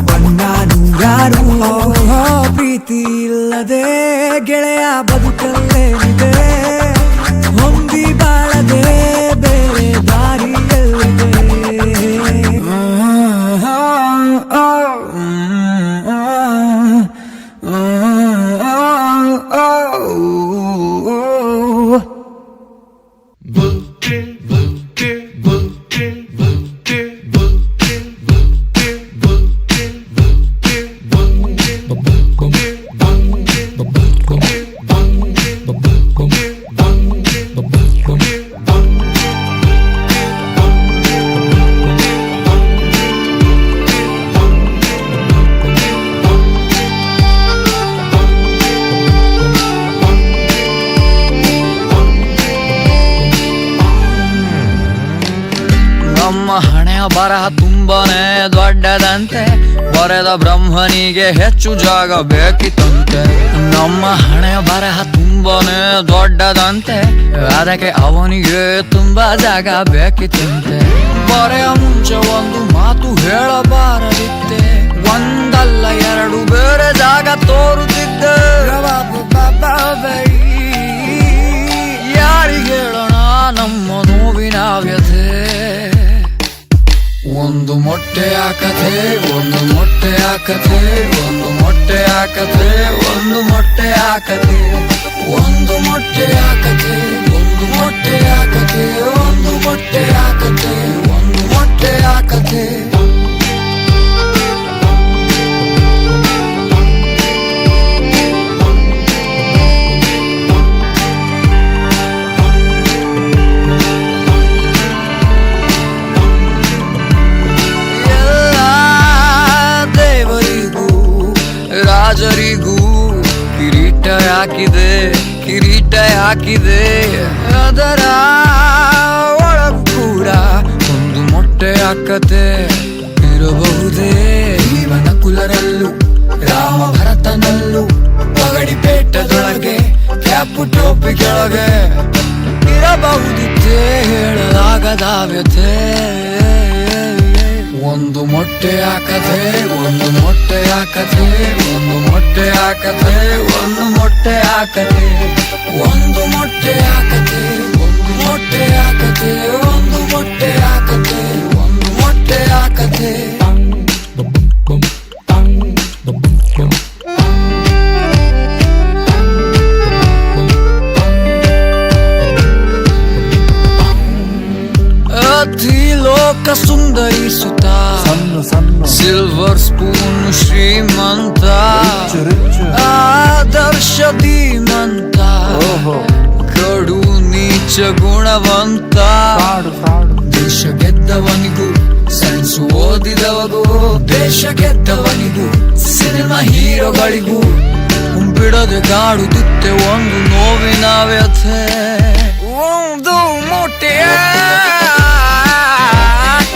ಬಣ್ಣ ನೂರಾರು ಪ್ರೀತಿ ಇಲ್ಲದೆ ಗೆಳೆಯ ಬದುಕಲ್ಲೇನಿದೆ ಹೊಂದಿ ಬಾಳದೆ ಬೇರೆ ದಾರಿಯಲ್ಲಿದೆ ನಮ್ಮ ಹಣೆಯ ಬರಹ ತುಂಬಾನೇ ದೊಡ್ಡದಂತೆ ಬರೆದ ಬ್ರಹ್ಮನಿಗೆ ಹೆಚ್ಚು ಜಾಗ ಬೇಕಿತ್ತಂತೆ ನಮ್ಮ ಹಣೆಯ ಬರಹ ತುಂಬಾನೇ ದೊಡ್ಡದಂತೆ ಅದಕ್ಕೆ ಅವನಿಗೆ ತುಂಬಾ ಜಾಗ ಬೇಕಿತ್ತಂತೆ ಬರೆಯ ಮುಂಚೆ ಒಂದು ಮಾತು ಹೇಳಬಾರದಿತ್ತೆ ಒಂದಲ್ಲ ಎರಡು ಬೇರೆ ಜಾಗ ತೋರುತ್ತಿದ್ದೆ ಯಾರಿಗೆ ಹೇಳೋಣ ನಮ್ಮ ನೋವಿನ ವ್ಯಥೆ ಒಂದು ಮೊಟ್ಟೆಯ ಕಥೆ ಒಂದು ಮೊಟ್ಟೆಯ ಕಥೆ ಒಂದು ಮೊಟ್ಟೆಯ ಕಥೆ ಒಂದು ಮೊಟ್ಟೆಯ ಕಥೆ ಒಂದು ಮೊಟ್ಟೆಯ ಕಥೆ ಒಂದು ಮೊಟ್ಟೆಯ ಕಥೆ ಒಂದು ಮೊಟ್ಟೆಯ ಕಥೆ ಒಂದು ಮೊಟ್ಟೆಯ ಕಥೆ ರಾಜರಿಗೂ ಕಿರೀಟ ಹಾಕಿದೆ ಅದರ ಒಳಗೂ ಕೂಡ ಒಂದು ಮೊಟ್ಟೆಯ ಕಥೆ ಇರಬಹುದೇ ಜೀವನ ಕುಲರಲ್ಲೂ ರಾಮ ಭರತನಲ್ಲೂ ಪಗಡಿ ಪೇಟದೊಳಗೆ ಕ್ಯಾಪು ಟೋಪಿ ಕೆಳಗೆ ಇರಬಹುದಿತ್ತೆ ಹೇಳಲಾಗದ ವ್ಯಥೆ ಒಂದು ಮೊಟ್ಟೆಯ ಕಥೆ ಒಂದು ಮೊಟ್ಟೆಯ ಕಥೆ ಒಂದು ಮೊಟ್ಟೆಯ ಕಥೆ ಒಂದು ಮೊಟ್ಟೆಯ ಕಥೆ ಒಂದು ಮೊಟ್ಟೆಯ ಕಥೆ ಒಂದು ಮೊಟ್ಟೆಯ ಕಥೆ ಒಂದು ಮೊಟ್ಟೆಯ ಕಥೆ ಒಂದು ಮೊಟ್ಟೆಯ ಕಥೆ ಲೋಕ ಸುಂದರಿಸುತ್ತ ಸಿಲ್ವರ್ ಸ್ಪೂನ್ ಶ್ರೀಮಂತ ಆದರ್ಶ ಧೀಮಂತ ಕಡು ನೀಚ ಗುಣವಂತ ದೇಶ ಗೆದ್ದವನಿಗೂ ಸೆನ್ಸ್ ಓದಿದವಗೂ ದೇಶ ಗೆದ್ದವನಿಗೂ ಸಿನಿಮಾ ಹೀರೋಗಳಿಗೂ ಬಿಡದೆ ಕಾಡುತ್ತಿತ್ತೆ ಒಂದು ನೋವಿನ ವ್ಯಥೆ ಒಂದು ಮೊಟ್ಟೆಯ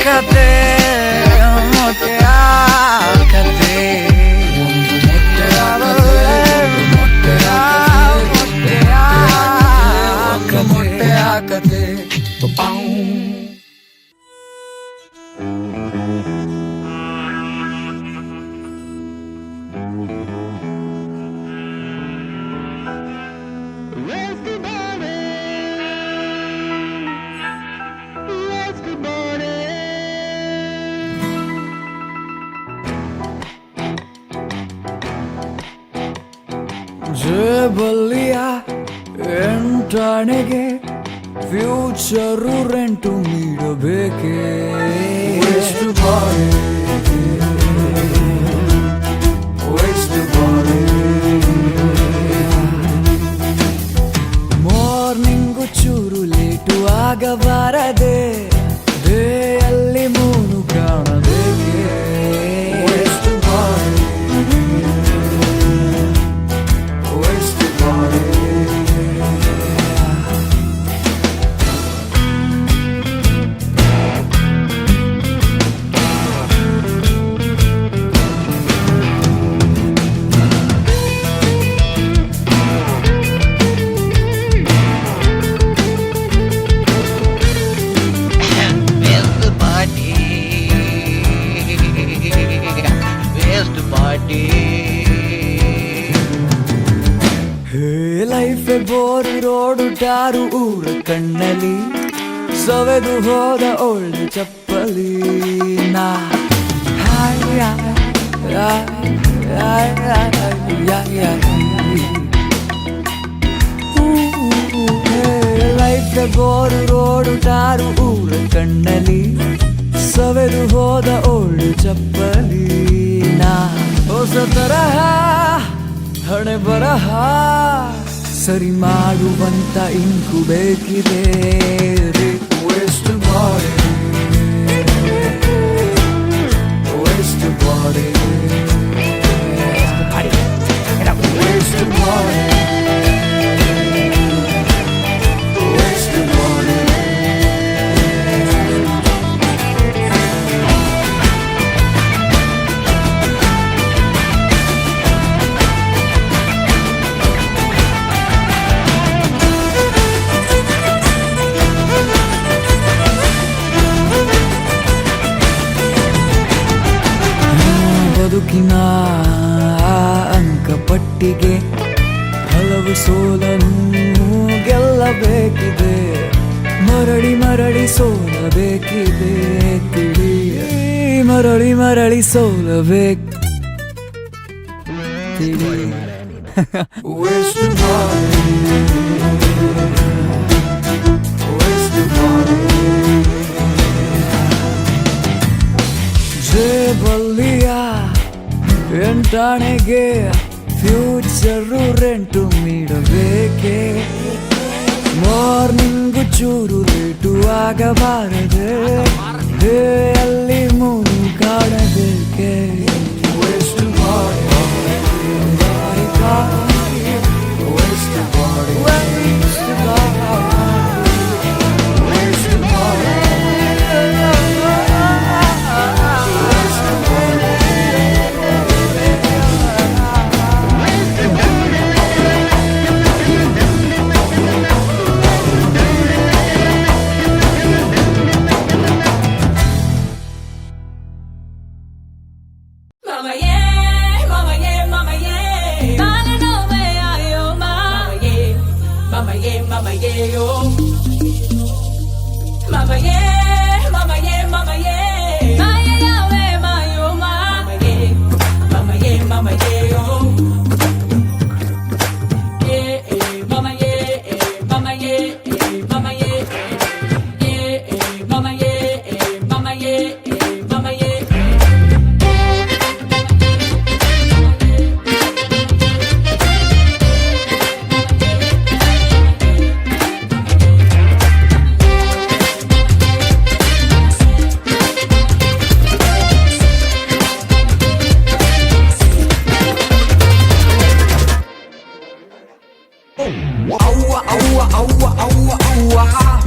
ಕಥೆ ಮೊಟ್ಟೆಯ ಕತೆ ಒಂದು ಮೊಟ್ಟೆಯ ಕತೆ ಜೇಬಲ್ಲಿಯ ಎಂಟಾಣೆಗೆ ಫ್ಯೂಚರು ರೆಂಟು ನೀಡಬೇಕೇ ಎಷ್ಟು ಬಾರಿ ಮಾರ್ನಿಂಗು ಚೂರು ಲೇಟು ಆಗಬಾರದೆ ಡೇಯಲ್ಲಿ ಮೂನು ಕಾಣಬೇಕೇ ಎಷ್ಟು ಬಾರಿ ಲೈಫ್ ಬೋರು ರೋಡು ಟಾರು ಊರ ಕಣ್ಣಲ್ಲಿ ಸವೆದು ಹೋದ ಒಳ್ಳೆ ಚಪ್ಪಲಿ ನಾ ಲೈಫ್ ಬೋರು ರೋಡು ಟಾರು ಊರ ಕಣ್ಣಲ್ಲಿ ಸವೆದು ಹೋದ ಒಳ್ಳೆ ಚಪ್ಪಲಿ ನಾ ಹೊಸ ತರಹ ಹಣೆ ಬರಹ ಸರಿ ಮಾಡುವಂತ ಇಂಕು ಬೇಕಿದೆ waste body waste body waste body waste body ಬದುಕಿನ ಅಂಕಪಟ್ಟಿಗೆ ಹಲವು ಸೋಲನ್ನು ಗೆಲ್ಲಬೇಕಿದೆ ಮರಳಿ ಮರಳಿ ಸೋಲಬೇಕಿದೆ ತಿಳಿ ಮರಳಿ ಮರಳಿ ಸೋಲಬೇಕು ಜೇಬಲ್ಲಿಯ ಎಂಟಾಣೆಗೆ ಫ್ಯೂಚರು ರೆಂಟು ನೀಡಬೇಕೆ ಮಾರ್ನಿಂಗು ಚೂರು ಲೇಟು ಆಗಬಾರದೆ ಅಲ್ಲಿ ಮೂನು ಕಾಣಬೇಕೆ waste body waste body waste body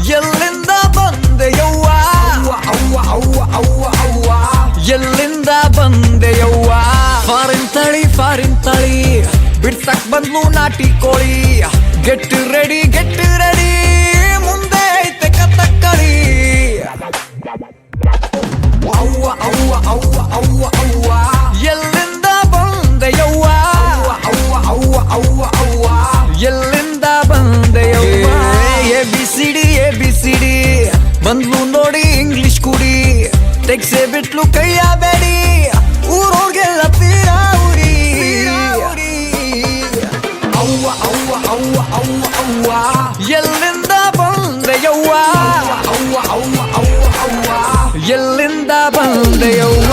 ಎಲ್ಲಿಂದ ಬಂದೆ ಯವ್ವ ಎಲ್ಲಿಂದ ಬಂದೆಯವ್ವ ಫಾರಿನ್ ತಳಿ ಬಿಡ್ಸಕ್ ಬಂದ್ಲು ನಾಟಿ ಕೋಳಿ ಗೆಟ್ ರೆಡಿ ಮುಂದೆ ಐತೆ ಕಥಕ್ಕಳಿ ಅವ್ವ ಅವ್ವ ಅವ್ವ ಅವ್ವ ಅವ್ವ ಎಲ್ಲಿಂದ ಬಂದೆಯವ್ವ ಅವ್ವ ಅವ್ವ ಅವ್ವ ಅವ್ವ ಎಲ್ಲಿಂದ ಬಂದೆಯವ್ವ ABCD ಬಂದ್ಲು ನೋಡಿ ಇಂಗ್ಲಿಷ್ ಕುಡಿ ತೆಗ್ಸೆ ಬಿಟ್ಲು ಕೈಯ ಬೇಡಿ ಊರೋರ್ಗೆಲ್ಲ ತೀರಾ ಉರಿ ಅವ್ವ ಅವ್ವ ಅವ್ವ ಅವ್ವ ಅವ್ವ ಎಲ್ಲಿಂದ ಬಂದೆಯವ್ವ ಅವ್ವ ಅವ್ವ ಅವ್ವ ಅವ್ವ ಎಲ್ಲಿಂದ ಬಂದೆಯವ್ವ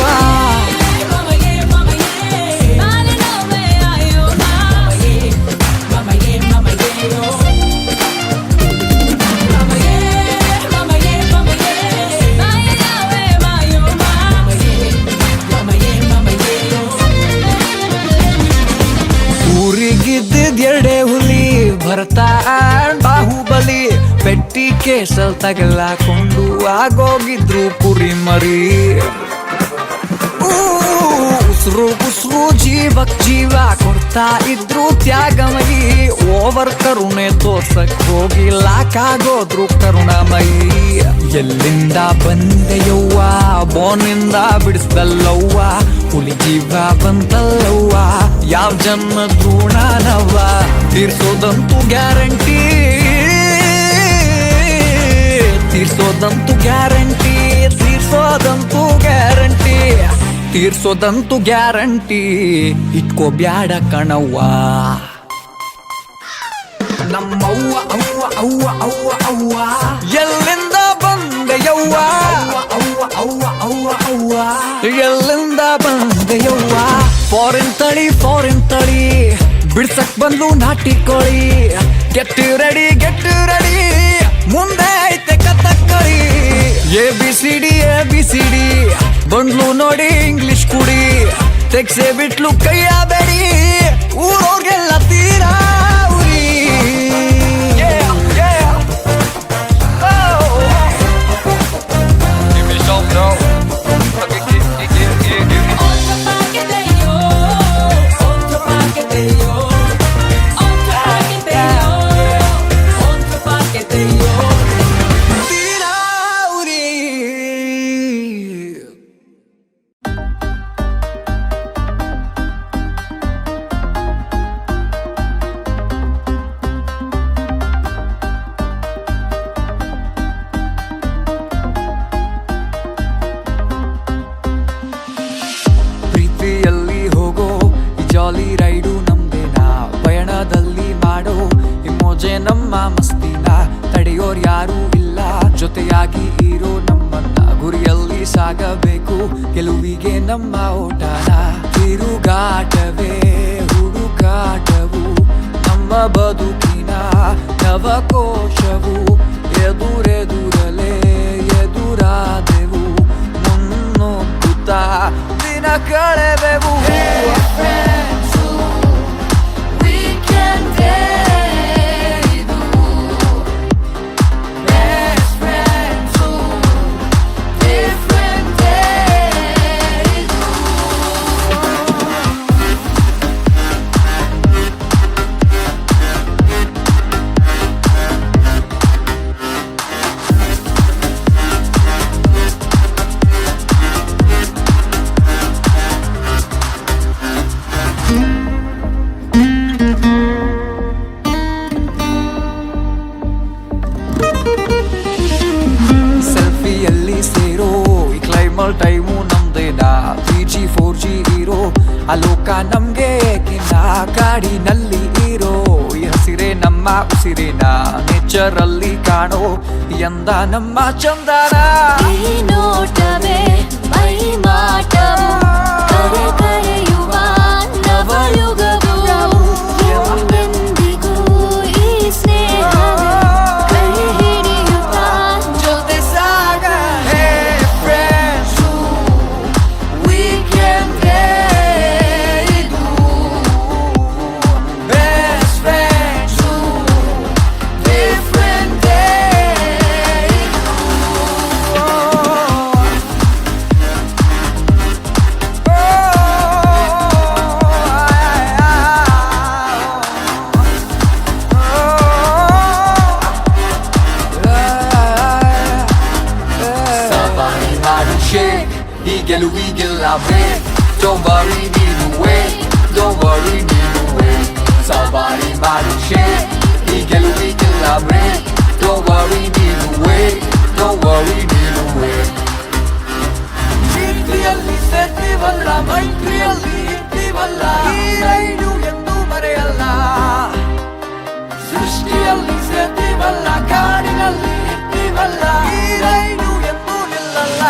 ಊರಿಗಿದ್ದಿದ್ಯೆರಡೆ ಹುಲಿ ಭರತ ಅಂಡ್ ಬಾಹುಬಲಿ ಪೆಟ್ಟಿ ಕೇಸಲ್ ತಗಲಾಕೊಂಡು ಆಗೋಗಿದ್ರು ಕುರಿ ಮರಿ ಉಸ್ರು ಜೀವ ಕೊಡ್ತಾ ಇದ್ರು ತ್ಯಾಗಮಯಿ ಓವರ್ ಕರುಣೆ ತೋರ್ಸಕ್ ಹೋಗಿ ಲಾಕಾಗೋದ್ರು ಕರುಣಾಮಯಿ ಎಲ್ಲಿಂದ ಬಂದೆಯವ್ವ ಬೋನಿಂದ ಬಿಡಿಸ್ದಲ್ಲವ್ವ ಹುಲಿ ಜೀವ ಬಂತಲ್ಲವ್ವ ಯಾವ ಜನ್ಮ ಋಣನವ್ವ ತೀರ್ಸೋದಂತೂ ಗ್ಯಾರಂಟಿ ತೀರ್ಸೋದಂತೂ ಗ್ಯಾರಂಟಿ ಇಟ್ಕೋ ಬ್ಯಾಡ ಕಣವ್ವ ನಮ್ಮವ್ವ ಅವ್ವ ಅವ್ವ ಅವ್ವ ಅವ್ವ ಎಲ್ಲಿಂದ ಬಂದೆಯವ್ವ ಅವ್ವ ಅವ್ವ ಅವ್ವ ಅವ್ವ ಎಲ್ಲಿಂದ ಬಂದೆಯವ್ವ ಫಾರಿನ್ ತಳಿ ಬಿಡ್ಸಕ್ ಬಂದು ನಾಟಿ ಕೋಳಿ ಗೆಟ್ ರೆಡಿ ಮುಂದೆ ಐತೆ ಕಥಕ್ಕಳಿ ABCD ಬಂದ್ಲು ನೋಡಿ ಇಂಗ್ಲಿಷ್ ಕುಡಿ ತೆಗ್ಸೆ ಬಿಟ್ಲು ಕೈಯ ಬೇಡಿ ಊರೋರ್ಗೆಲ್ಲ ತೀರಾ ಉರಿ ಜಾಲಿ ರೈಡು ನಮ್ದೇನಾ ಪಯಣದಲ್ಲಿ ಮಾಡೋ ಇಮೋಜೆ ನಮ್ಮ ಮಸ್ತಿನ ತಡೆಯೋರ್ ಯಾರೂ ಇಲ್ಲ ಜೊತೆಯಾಗಿ ಇರೋ ನಮ್ಮನ್ನ ಗುರಿಯಲ್ಲಿ ಸಾಗಬೇಕು ಗೆಲುವಿಗೆ ನಮ್ಮ ಓಟನ ತಿರುಗಾಟವೇ ಹುಡುಕಾಟವು ನಮ್ಮ ಬದುಕಿನ ನವಕೋಶವು ಎದುರೆದುರಲೇ ಎದುರಾದೆವು ಮುನ್ನುಗ್ಗುತ್ತಾ ದಿನ ಕಳೆವೆವು ಟೈಮು ನಮ್ದೇನಾ 3G 4G ಇರೋ ಅಲೋಕ ನಮ್ಗೆ ಏಕಿನ ಕಾಡಿನಲ್ಲಿ ಇರೋ ಈ ಹಸಿರೇ ನಮ್ಮ ಉಸಿರೇನ ನೇಚರಲ್ಲಿ ಕಾಣೋ ಎಂದ ನಮ್ಮ ಚಂದನ ಈ ನೋಟವೇ ಮೈ ಮಾಟವು ಕರೆಯುವ ನವಯುಗವು ಎಂದೆಂದಿಗೂ ಈ ಸ್ನೇಹವೇ ಕೈ ಹಿಡಿಯುತ್ತಾ ಜೊತೆ ಸಾಗ ಗೆಲುವಿಗೆಲ್ಲ ವೇಟ್ Don't worry ನೀನು wait Don't worry ನೀನು wait ಸವಾರಿ ಮಾಡಿ ಶೇಕ್ ಈ ಗೆಲುವಿಗೆಲ್ಲ ವೇಟ್ Don't worry ನೀನು wait Don't worry ನೀನು wait ಪ್ರೀತಿಯಲ್ಲಿ ಸೇರ್ತೀವಲ್ಲ ಮೈತ್ರಿಯಲ್ಲಿ ಇರ್ತೀವಲ್ಲ ಈ ರೈಲು ಎಂದು ಮರೆಯಲ್ಲ ಸೃಷ್ಟಿಯಲ್ಲಿ ಸೇರ್ತೀವಲ್ಲ ಕಾಡಿನಲ್ಲಿ ಇರ್ತೀವಲ್ಲ ಈ ರೈಲು ಎಂದು ನಿಲ್ಲಲ್ಲ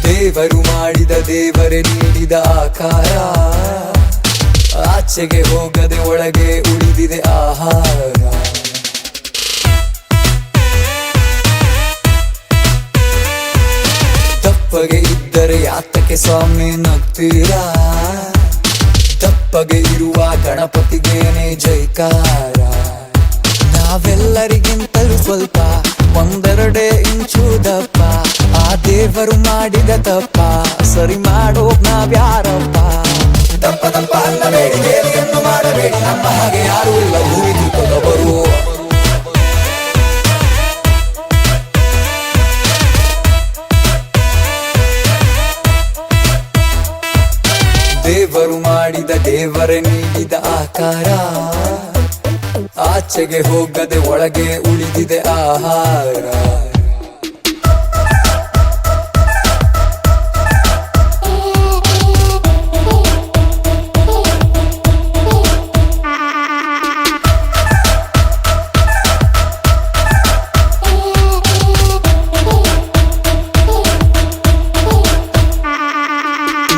ದೇವರು ಮಾಡಿದ ದೇವರೇ ನೀಡಿದ ಆಕಾರ ಆಚೆಗೆ ಹೋಗದೆ ಒಳಗೆ ಉಳಿದಿದೆ ಆಹಾರ ದಪ್ಪಗೆ ಇದ್ದರೆ ಯಾತಕ್ಕೆ ಸ್ವಾಮಿ ನಗ್ತೀರಾ ದಪ್ಪಗೆ ಇರುವ ಗಣಪತಿಗೇನೆ ಜೈಕಾರ ನಾವೆಲ್ಲರಿಗಿಂತಲೂ ಸ್ವಲ್ಪ ಒಂದೆರಡೇ ಇಂಚು ದಪ್ಪ ಆ ದೇವರು ಮಾಡಿದ ತಪ್ಪ ಸರಿ ಮಾಡೋ ನಾವ್ಯಾರಪ್ಪ ದಪ್ಪ ದಪ್ಪ ಅನ್ನಬೇಡಿ ದೇವಿಯನ್ನು ಮಾಡಬೇಡಿ ನಮ್ಮ ಹಾಗೆ ಯಾರು ಇಲ್ಲ ಭೂಮಿ ತಿಳ್ಕೊಂಡವರು ದೇವರು ಮಾಡಿದ ದೇವರೇ ನೀಡಿದ ಆಕಾರ ಆಚೆಗೆ ಹೋಗದೆ ಒಳಗೆ ಉಳಿದಿದೆ ಆಹಾರ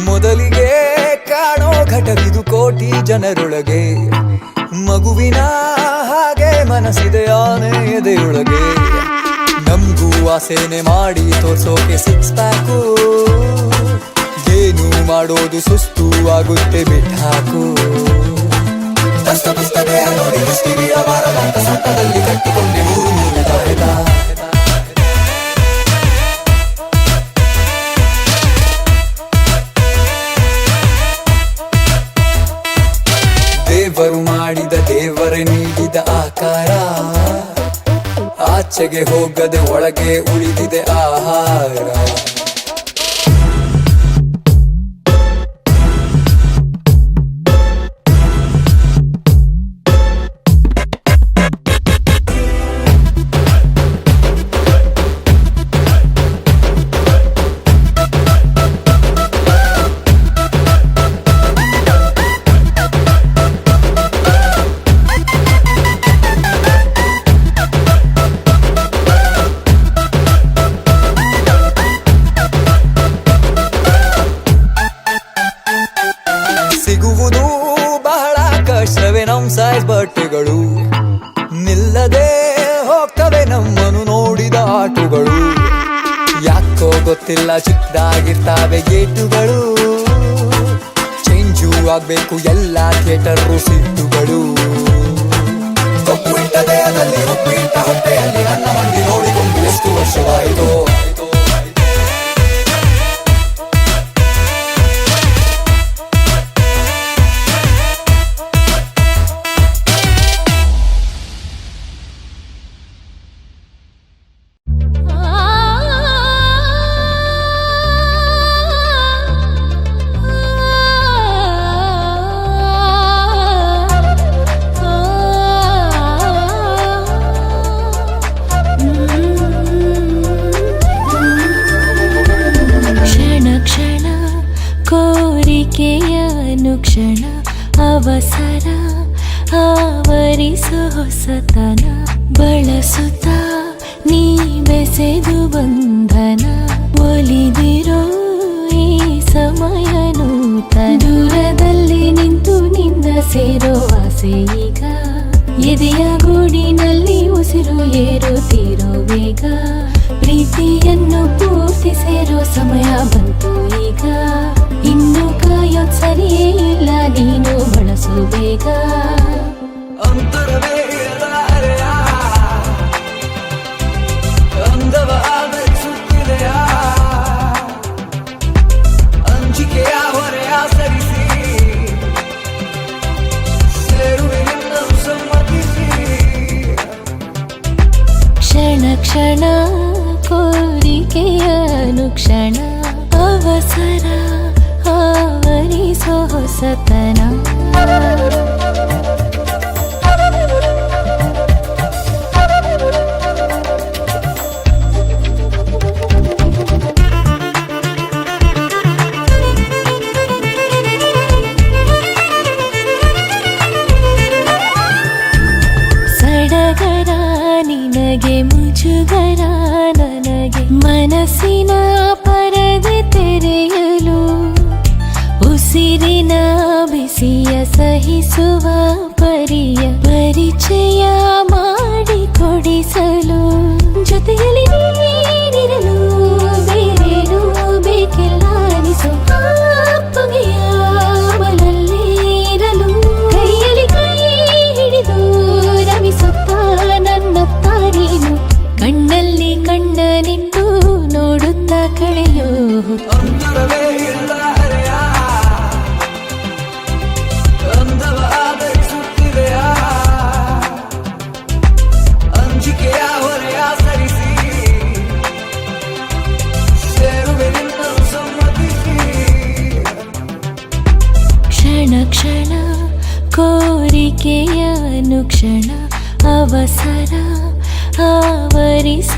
ಮೊದಲಿಗೆ ಕಾಣೋ ಘಟವಿದು ಕೋಟಿ ಜನರೊಳಗೆ ಮಗುವಿನ ಹಾಗೆ ಮನಸ್ಸಿದೆ ಆನೆ ಎದೆಯೊಳಗೆ ನಮ್ಗೂ ಆಸೆನೆ ಮಾಡಿ ತೋರ್ಸೋಕೆ ಸಿಕ್ಸ್ ಪ್ಯಾಕು ಏನು ಮಾಡೋದು ಸುಸ್ತು ಆಗುತ್ತೆ ಬಿಟ್ಟಾಕು ಪುಸ್ತಕ ನೋಡಿ ದೃಷ್ಟಿ ಬೀಳಬಾರದಂತ ಸಟ್ಟದಲ್ಲಿ ಕಟ್ಟಿಕೊಂಡೆ ಮೂರು ದಾರಿದ ದೇವರು ಮಾಡಿದ ದೇವರೇ ನೀಡಿದ ಆಕಾರ ಆಚೆಗೆ ಹೋಗದೆ ಒಳಗೆ ಉಳಿದಿದೆ ಆಹಾರ ಸಿಗುವುದು ಬಹಳ ಕಷ್ಟವೇ ನಮ್ ಸೈಜ್ ಬಟ್ಟೆಗಳು ನಿಲ್ಲದೆ ಹೋಗ್ತವೆ ನಮ್ಮನ್ನು ನೋಡಿದ ಆಟುಗಳು ಯಾಕೋ ಗೊತ್ತಿಲ್ಲ ಚಿಕ್ಕದಾಗಿರ್ತಾವೆ ಗೇಟುಗಳು ಚೇಂಜು ಆಗ್ಬೇಕು ಎಲ್ಲ ಥಿಯೇಟರ್ ಸಿಟ್ಟುಗಳು ಕಪ್ಪು ಇಟ್ಟ ದೇಹದಲ್ಲಿ ಉಪ್ಪಿಟ್ಟ ಹೊಟ್ಟೆಯಲ್ಲಿ ನನ್ನ ಮಂಡಿ ನೋಡಿಕೊಂಡು ಎಷ್ಟು ವರ್ಷವಾಯಿತು ಕ್ಷಣ ಅವಸರ ಆವರಿಸೋ ಹೊಸತನ ಬಳಸುತ್ತ ನೀ ಬೆಸೆದು ಬಂಧನ ಒಲಿದಿರೋ ಈ ಸಮಯ ನೂತನ ದೂರದಲ್ಲಿ ನಿಂತು ನಿನ್ನ ಸೇರೋ ಆಸೆ ಈಗ ಎದೆಯ ಗೂಡಿನಲ್ಲಿ ಉಸಿರು ಏರುತ್ತಿರೋ ವೇಗ ಪ್ರೀತಿಯನ್ನು ಪೂರ್ತಿ ಸೇರೋ ಸಮಯ ಬಂತು ಈಗ ಇನ್ನು ಕಾಯೋದ್ ಸರಿಯೇ ಇಲ್ಲ ನೀನು ಬಳಸು ಬೇಗ ಜಗ ಅಂತರವೇ ಇರಲಾರೆಯ ಅಂದವ ಆಧರಿಸುತ್ತಿದೆಯ ಅಂಜಿಕೆಯ ಹೊರೆಯ ಸರಿಸಿ ಸೇರುವೆಯನ್ನು ಸಮ್ಮತಿಸಿ ಕ್ಷಣ ಕ್ಷಣ ಕೋರಿಕೆಯ ಅನುಕ್ಷಣ ಅವಸರ ಆವರಿಸೋ ಹೊಸತನ ಸಡಗರ ನಿನಗೆ ಮುಜುಗರ ನನಗೆ ಮನಸ್ಸಿನ ಪರದೆ ತೆರೆಯಲು ಉಸಿರಿನ ಬಿಸಿಯ ಸಹಿಸುವ ಪರಿಯ ಪರಿಚಯ ಮಾಡಿಕೊಡಿಸಲು ಜೊತೆಯಲ್ಲಿ ನೀನಿರಲು ಬೇರೇನು ಬೇಕಿಲ್ಲ ಅನಿಸು ಅಪ್ಪಗೆಯ ಮನಲ್ಲಿರಲು ಕೈಯಲ್ಲಿ ಕೈ ಹಿಡಿದು ರಮಿಸುತ್ತ ನನ್ನತ್ತ ನೀನು ಕಣ್ಣಲ್ಲಿ ಕಣ್ಣನಿಟ್ಟು ನೋಡುತ್ತ ಕಳೆಯೋ ಅಂತರವೇ ಇರಲಾರೆಯ ಅಂದವ ಆಧರಿಸುತ್ತಿದೆಯ ಅಂಜಿಕೆಯ ಹೊರೆಯ ಸರಿಸಿ ಸೇರುವೆಯನ್ನು ಸಮ್ಮತಿಸಿ ಕ್ಷಣ ಕ್ಷಣ ಕೋರಿಕೆಯ ಅನುಕ್ಷಣ ಅವಸರ ಆವರಿಸ